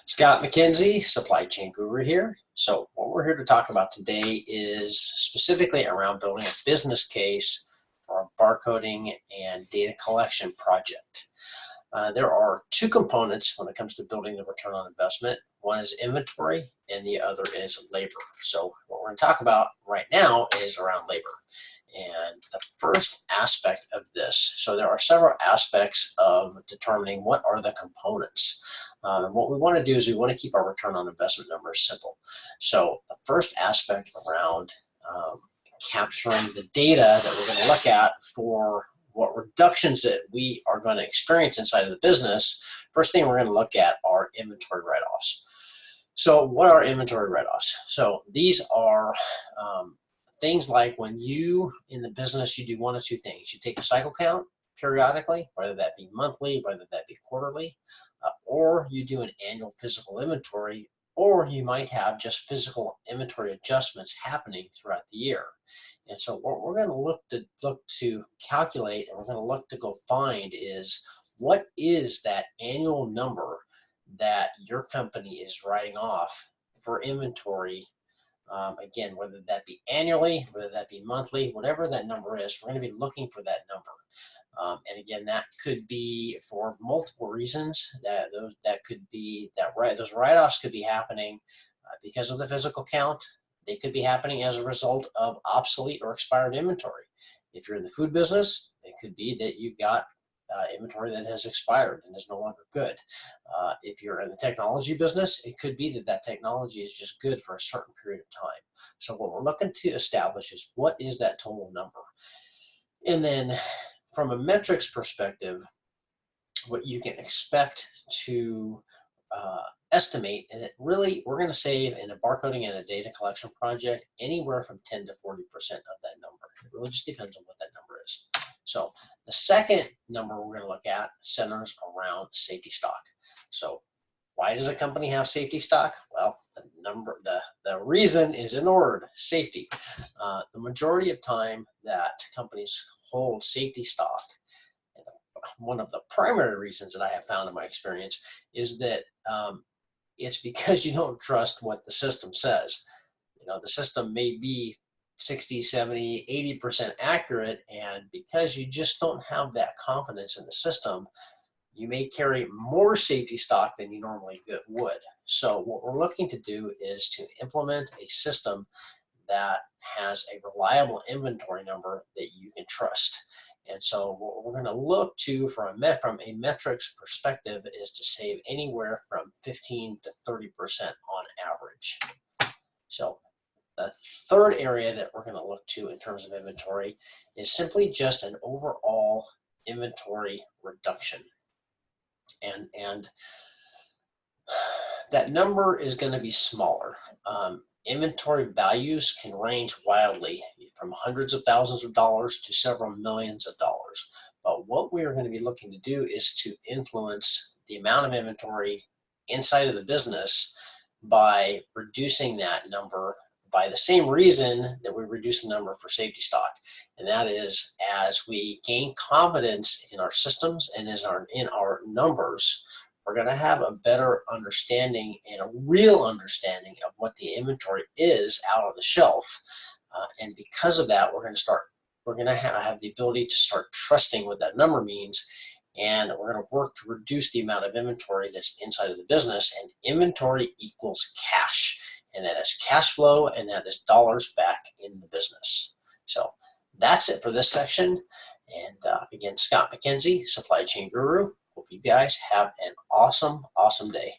Scott McKenzie, Supply Chain Guru here. So what we're here to talk about today is specifically around building a business case for a barcoding and data collection project. There are two components when it comes to building the return on investment. One is inventory and the other is labor. So what we're going to talk about right now is around labor. And the first aspect of this, so there are several aspects of determining what are the components. And what we want to do is we want to keep our return on investment numbers simple. So the first aspect around capturing the data that we're going to look at for what reductions that we are going to experience inside of the business, first thing we're going to look at are inventory write-offs. So what are inventory write-offs? So these are things like when you, in the business, you do one of two things. You take a cycle count periodically, whether that be monthly, whether that be quarterly, or you do an annual physical inventory, or you might have just physical inventory adjustments happening throughout the year. And so what we're going to look to calculate, and we're going to look to go find, is what is that annual number that your company is writing off for inventory. Again, whether that be annually, whether that be monthly, whatever that number is, we're going to be looking for that number. And again, that could be for multiple reasons. Those write-offs could be happening because of the physical count. They could be happening as a result of obsolete or expired inventory. If you're in the food business, it could be that you've got inventory that has expired and is no longer good. If you're in the technology business, it could be that that technology is just good for a certain period of time. So what we're looking to establish is what is that total number. And then from a metrics perspective, what you can expect to estimate, and really we're going to save in a barcoding and a data collection project anywhere from 10 to 40% of that number. It really just depends on what that number is. So the second number we're going to look at centers around safety stock. So why does a company have safety stock? Well, the reason is in order: safety. The majority of time that companies hold safety stock, one of the primary reasons that I have found in my experience is that it's because you don't trust what the system says. You know, the system may be 60, 70, 80% accurate, and because you just don't have that confidence in the system, you may carry more safety stock than you normally would. So what we're looking to do is to implement a system that has a reliable inventory number that you can trust. And so what we're going to look to from a metrics perspective is to save anywhere from 15 to 30% on average. So the third area that we're going to look to in terms of inventory is simply just an overall inventory reduction. And that number is going to be smaller. Inventory values can range wildly from hundreds of thousands of dollars to several millions of dollars. But what we are going to be looking to do is to influence the amount of inventory inside of the business by reducing that number by the same reason that we reduce the number for safety stock. And that is, as we gain confidence in our systems and in our numbers, we're going to have a better understanding and a real understanding of what the inventory is out on the shelf. And because of that, we're going to have the ability to start trusting what that number means. And we're going to work to reduce the amount of inventory that's inside of the business. And inventory equals cash. And that is cash flow, and that is dollars back in the business. So that's it for this section. And again, Scott McKenzie, Supply Chain Guru. Hope you guys have an awesome, awesome day.